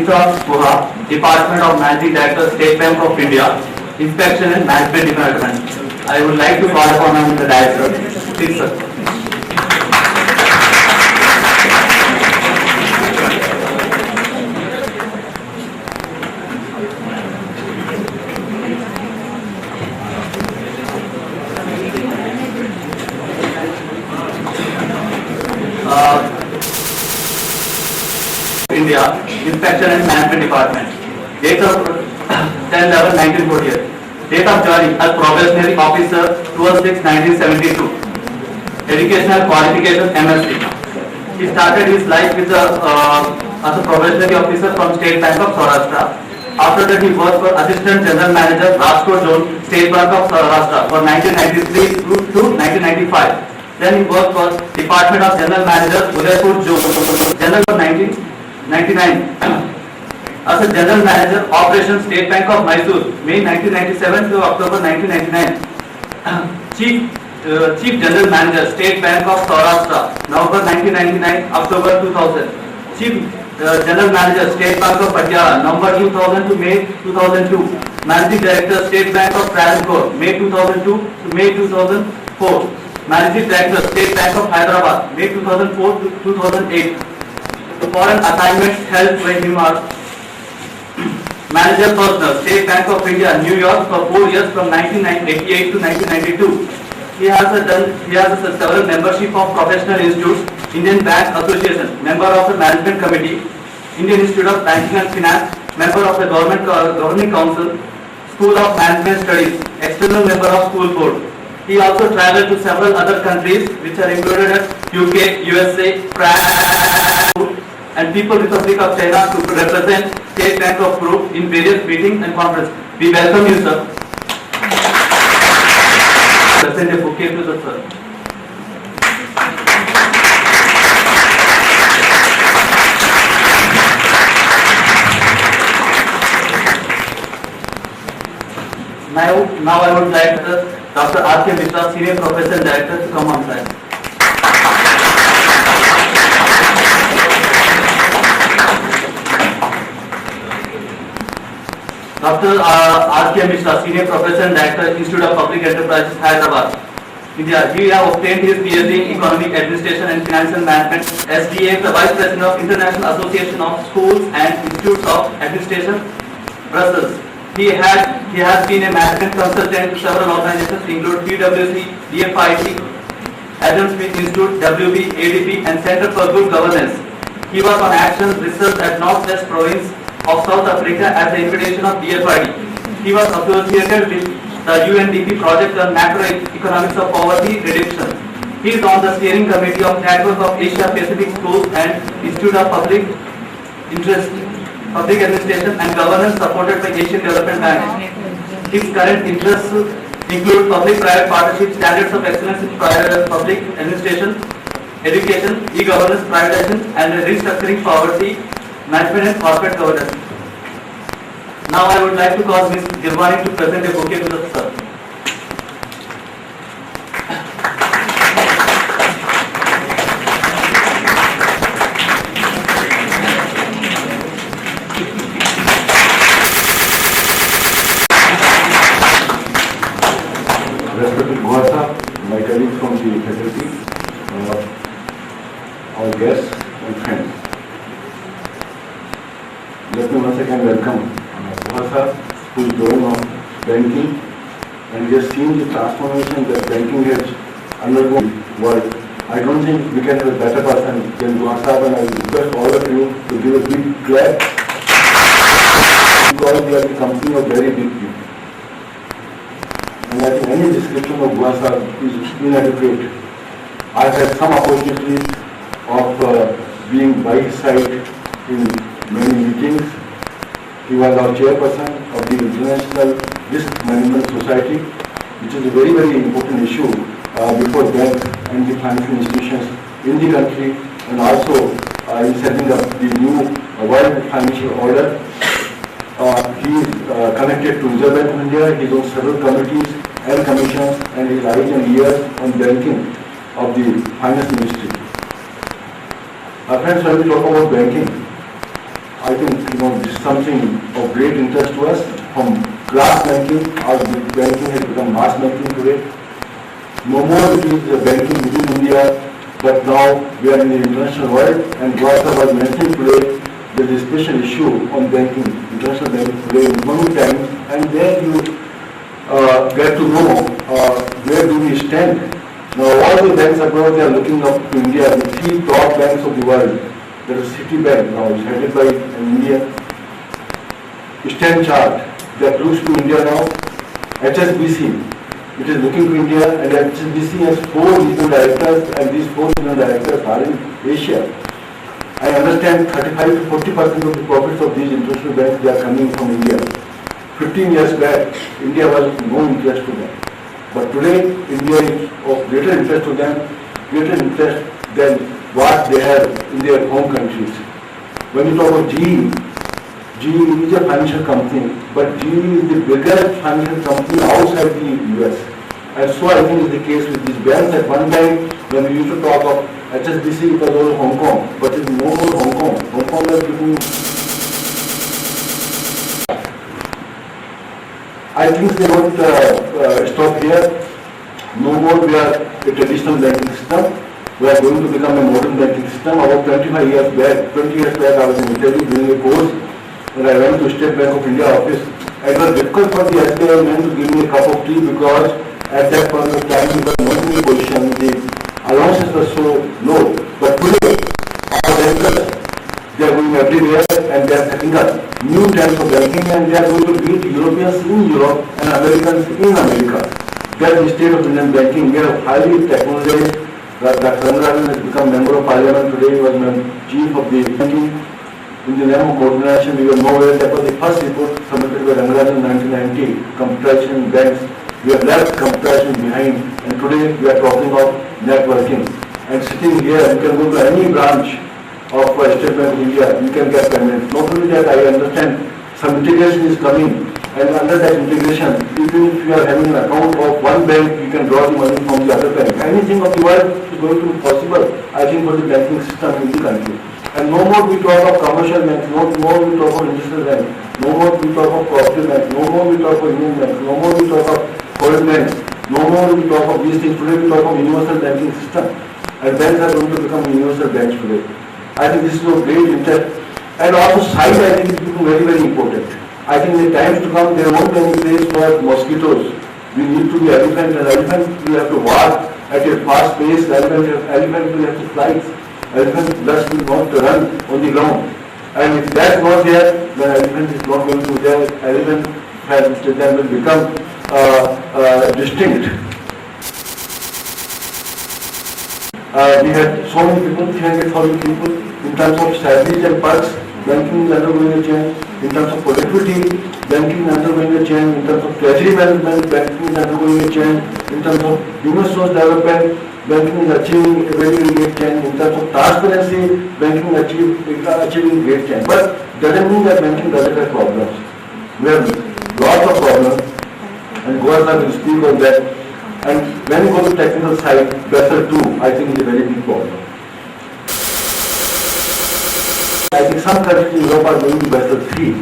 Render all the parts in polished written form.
Mr. Guha, Department of Managing Director, State Bank of India, Inspection and Management Department. I would like to call upon the Director. Please, sir. India, Inspection and Management Department. Date of 10/11/1948. Date of joining as probationary officer 12/6/1972. Educational qualification MSc. He started his life with as a probationary officer from State Bank of Saurashtra. After that, he worked for Assistant General Manager, Rajkot Zone, State Bank of Saurashtra for 1993 to 1995. Then he worked for Department of General Manager, Udaipur Zone, General for 1999. As a General Manager, Operations State Bank of Mysore, May 1997 to October 1999. Chief General Manager, State Bank of Saurashtra, November 1999, October 2000. Chief General Manager, State Bank of Patiala, November 2000 to May 2002. Managing Director, State Bank of Travancore, May 2002 to May 2004. Managing Director, State Bank of Hyderabad, May 2004 to 2008. The foreign assignments held by him are Manager Personnel, State Bank of India, New York for 4 years from 1988 to 1992. He has several membership of professional institutes, Indian Bank Association, member of the Management Committee, Indian Institute of Banking and Finance, member of the Governing Council, School of Management Studies, external member of School Board. He also traveled to several other countries which are included as UK, USA, France, and People's Republic of China to represent State Bank of Group in various meetings and conferences. We welcome you, sir. Present a bouquet to the sir. Now I would like Dr. R.K. Mishra, Senior Professor and Director, to come on side. Dr. R.K. Mishra, Senior Professor and Director, Institute of Public Enterprises, Hyderabad, India. He has obtained his PhD in Economic Administration and Financial Management, SDA, the Vice President of International Association of Schools and Institutes of Administration, Brussels. He has been a management consultant to several organizations, include PwC, DFIT, Adam Smith Institute, WB, ADP, and Center for Good Governance. He was on actions research at Northwest Province of South Africa at the invitation of DFID. He was associated with the UNDP project on macroeconomics of poverty reduction. He is on the steering committee of Network of Asia Pacific Schools and Institute of Public Administration and Governance supported by Asian Development Bank. His current interests include public-private partnership, standards of excellence in public administration, education, e-governance, privatization, and restructuring poverty management and corporate governance. Now I would like to call Ms. Girvani to present a bouquet to the sir. Respected Guha, my colleagues from the faculty, our guests and friends. Let me once again welcome Guha, who is growing of banking, and we have seen the transformation that banking has undergone world. I don't think we can have a better person than Guha, and I request all of you to give a big clap because we are the company of very big people. And I think any description of Guha is inadequate. I had some opportunity of being by his side in many meetings. He was our chairperson of the International Risk Management Society, which is a very, very important issue before banks and the financial institutions in the country, and also in setting up the new World Financial Order. He is connected to Reserve Bank of India. He is on several committees and commissions, and his eyes and ears on banking of the finance ministry. Friends, when we talk about banking, I think something of great interest to us. From class banking, our banking has become mass banking today. No more it is banking within India, but now we are in the international world, and Guha was mentioning today, there is a special issue on banking, international banking today in economic times, and there you get to know where do we stand. Now all the banks abroad, they are looking up to India, the three top banks of the world. There is Citibank now, it's headed by an Indian. Stand Chart, they are close to India now. HSBC, it is looking to India, and HSBC has 4 regional directors, and these 4 regional directors are in Asia. I understand 35 to 40% of the profits of these international banks, they are coming from India. 15 years back, India was of no interest to them. But today, India is of greater interest to them, greater interest than what they have in their home countries. When you talk about GE, GE is a financial company, but GE is the biggest financial company outside the US. And so I think is the case with these banks. At one time, when we used to talk of HSBC, it was all Hong Kong, but it is no more Hong Kong. Hong Kong has become... I think they won't stop here. No more we are a traditional banking system. We are going to become a modern banking system. About 20 years back, I was in Italy doing a course, and I went to State Bank of India office. It was difficult for the SBI man to give me a cup of tea because at that point of time we were not in a position, the allowances were so low. But today, our bankers, they are going everywhere and they are setting up new types of banking, and they are going to beat Europeans in Europe and Americans in America. That's the state of Indian banking. We are highly technologized. Dr. Rangan has become member of parliament today. He was chief of the banking. In the name of coordination, we were nowhere. That was the first report submitted by Rangan in 1990. Computerization in banks. We have left computerization behind, and today we are talking of networking. And sitting here, you can go to any branch of State Bank of India, you can get payment. Not only that, I understand some integration is coming, and under that integration, even if you are having an account of one bank, you can draw the money from the other bank. Anything of the world is going to be possible, I think, for the banking system in the country. And no more we talk of commercial banks, no more we talk of industrial banks, no more we talk of cooperative banks, no more we talk of Indian banks, no more we talk of foreign banks, no more we talk of these things. Today we talk of universal banking system, and banks are going to become universal banks today. I think this is of great interest, and also size, I think, is becoming very, very important. I think in the times to come, there won't be any place for mosquitoes. We need to be elephant, and elephant will have to walk at a fast pace. Elephant will have to fly. Elephant just will not run on the ground. And if that's not there, then elephant is not going to be there. Elephant then will become distinct. We had so many people, 300,000 people, in terms of salaries and perks, banking is undergoing a change. In terms of productivity, banking is undergoing a change. In terms of treasury management, banking is undergoing a change. In terms of human resource development, banking is achieving a very, very great change. In terms of transparency, banking is achieving great change. But doesn't mean that banking doesn't have problems. We have lots of problems, and Guha will speak on that. And when you go to technical side, Basel II, I think is a very big problem. I think some countries in Europe are going to Basel III.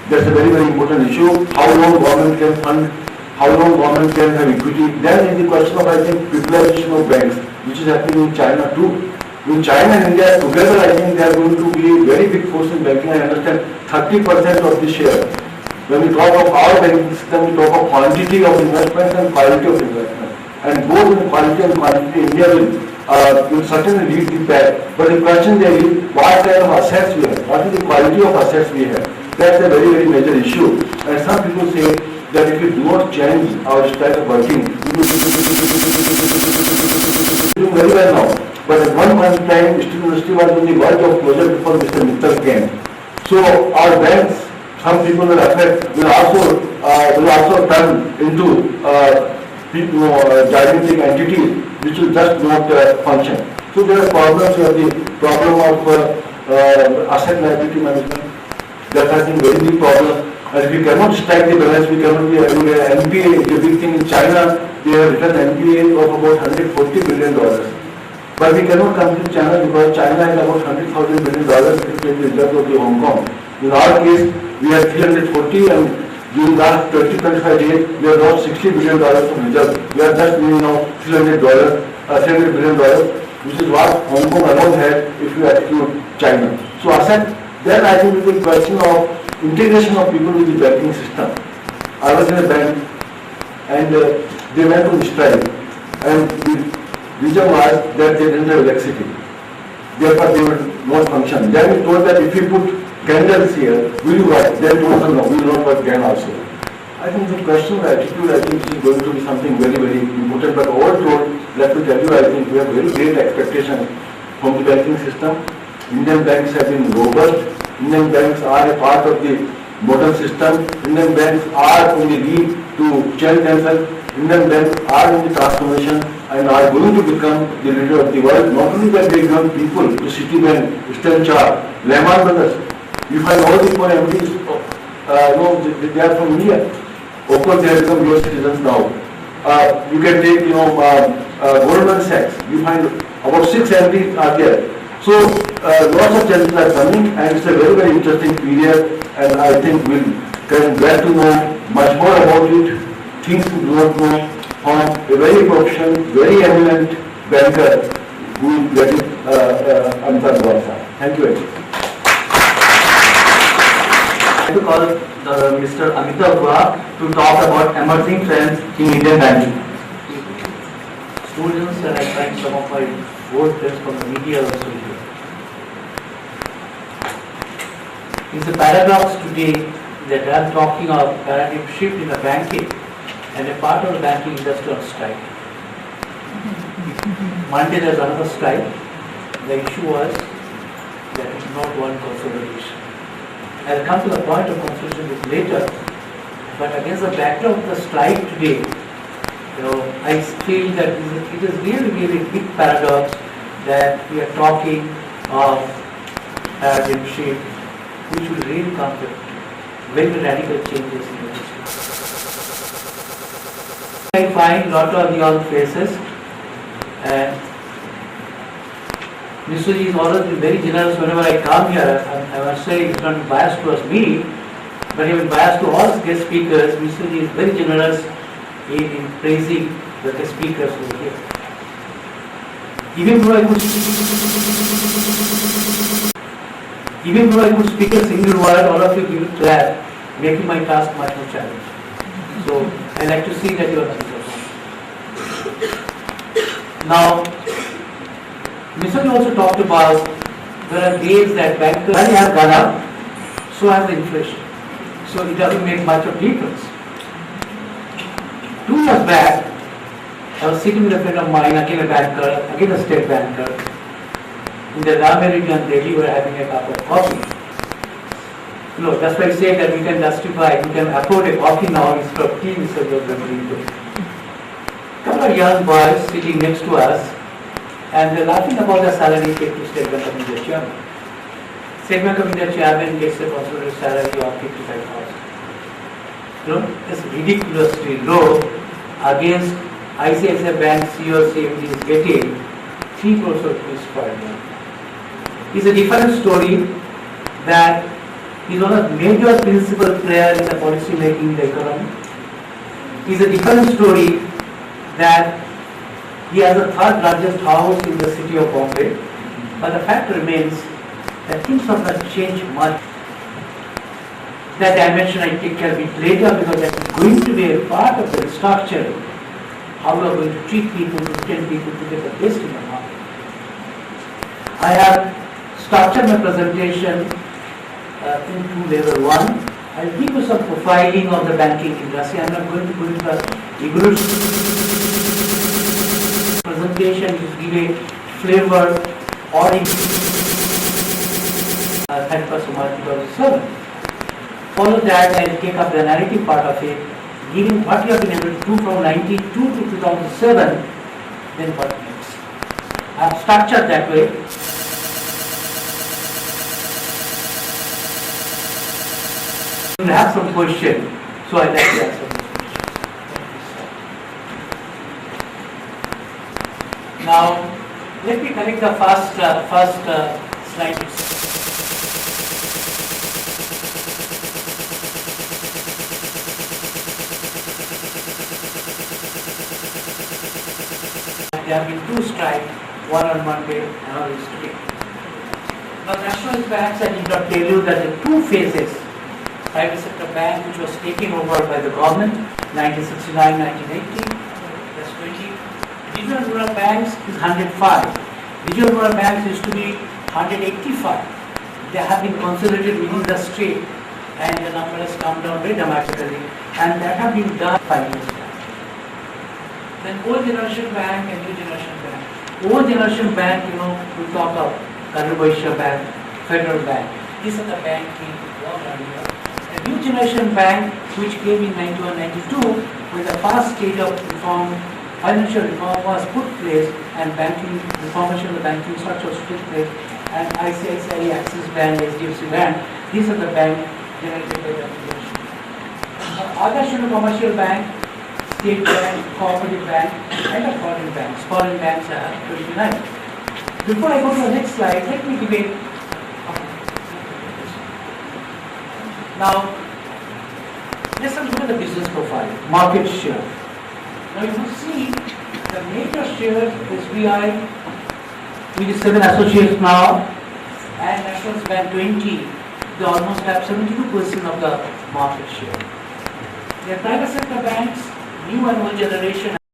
That's a very, very important issue. How long government can fund, how long government can have equity. Then is the question of, I think, privatization of banks, which is happening in China too. In China and India together, I think they are going to be a very big force in banking. I understand 30% of the share. When we talk of our banking system, we talk of quantity of investment and quality of investment. And both in quality and quantity, India will certainly lead the pack. But the question there is, what kind of assets we have? What is the quality of assets we have? That's a very, very major issue. And some people say that if we do not change our style of working, we will do very well now. But at one point in time, Eastern University was on the verge of closure before Mr. Mittal came. So our banks, some people will affect, will also turn into gigantic entities which will just not function. So there are problems. We have the problem of asset liability management. That has been a very big problem. And if we cannot strike the balance, we cannot be everywhere. NPA is a big thing in China. They have written NPA of about $140 billion. But we cannot come to China because China has about $100,000 billion in the reserve of the Hong Kong. In our case, we have 340 and during last 20-25 days, we have lost $60 billion of reserve. We are just now $300 billion, which is what Hong Kong alone had if you exclude China. So asset, then I think it is a question of integration of people with the banking system. I was in a bank and they went on strike, and the reason was that they didn't have electricity. Therefore, they would not function. Then we told that if you put candles here, will you work? Then told them no, we will not work again also. I think the question of attitude, I think is going to be something very, very important. But overall, let me tell you, I think we have very great expectation from the banking system. Indian banks have been robust. Indian banks are a part of the modern system. Indian banks are on the lead to change themselves. Indian banks are in the transformation and are going to become the leader of the world. Not only that, they become people to Citibank, Eastern Chartered, Lehman Brothers. You find all the four MDs, they are from India. Of course, they have become US citizens now. You can take, Goldman Sachs. You find about 6 MDs are there. So, lots of changes are coming, and it's a very, very interesting period. And I think we'll get to know much more about it. Things we do not know from a very professional, very eminent banker who will get it, Amitabha. Thank you very much. To call Mr. Amitabha to talk about emerging trends in Indian banking. Students, and I find some of my old friends from the media also here. It's a paradox today that I am talking of paradigm shift in the banking and a part of the banking industry on strike. Monday there's another strike. The issue was that it's not one consolidation. I'll come to the point of consolidation a bit later, but against the backdrop of the strike today, I feel that it is really, really a big paradox that we are talking of paradigm shift, which will really come with very radical changes in the industry. I find a lot of young faces, and Mr. Ji is always been very generous whenever I come here. I must say it's not biased towards me, but even biased to all guest speakers. Mr. Ji is very generous in praising the guest speakers over here. Even though I could speak a single word, all of you give it clap, making my task much more challenging. So I like to see that you are sincere. Now, Mr. also talked about there are days that bankers have gone up, so has the inflation. So it doesn't make much of difference. 2 years back, I was sitting with a friend of mine, again a banker, again a state banker. In the Rameh region, Delhi, we were having a cup of coffee. That's why I say that we can justify, we can afford a coffee now instead of tea, instead of drinking. A couple of young boys sitting next to us, and they're laughing about the salary paid to State Bank of India chairman. State Bank of India chairman gets a consolidated salary of 55,000. It's ridiculously low against ICICI Bank CEO CMD is getting 3 crores of rupees per year. It's a different story that he's one of the major principal players in the policy making in the economy. It's a different story that he has the 3rd largest house in the city of Bombay, but the fact remains that things have not changed much. That dimension I take care of it later, because that is going to be a part of the restructuring. How we are going to treat people, to retain people to get the best in the market. I have structured my presentation into level 1. I'll give you some profiling of the banking industry. I'm not going to go into the evolution. Presentation to give a flavor or 31st March 2007. Follow that, I'll take up the narrative part of it, giving what you have been able to do from 92 to 2007, then what next. I have structured that way. You have some question, so I'd like to answer these questions. Now, let me connect the first slide. there have been 2 strikes, one on Monday, another is today. Now, nationalized banks, I did not tell you that in 2 phases, private sector bank which was taken over by the government, 1969, 1980, that's 20. Regional rural banks is 105. Regional rural banks used to be 185. They have been consolidated within the state and the number has come down very dramatically, and that have been done 5 years back. Then old generation bank and new generation bank. Old generation bank, we talk of Karubhaisha Bank, Federal Bank. These are the banks we worked earlier. The new generation bank, which came in 91-92, with the first stage of reform, financial reform was put place, and banking reformation of the banking structure was put place, and ICICI, Axis Bank, HDFC Bank, these are the banks generated by the generation. Other commercial bank, state bank, cooperative bank, and the foreign banks. Foreign banks are 29. Before I go to the next slide, let me give a now let's look at the business profile, market share. Now you will see the major share SBI with 7 associates now, and National Bank 20. They almost have 72% of the market share. The private sector banks, new and old generation,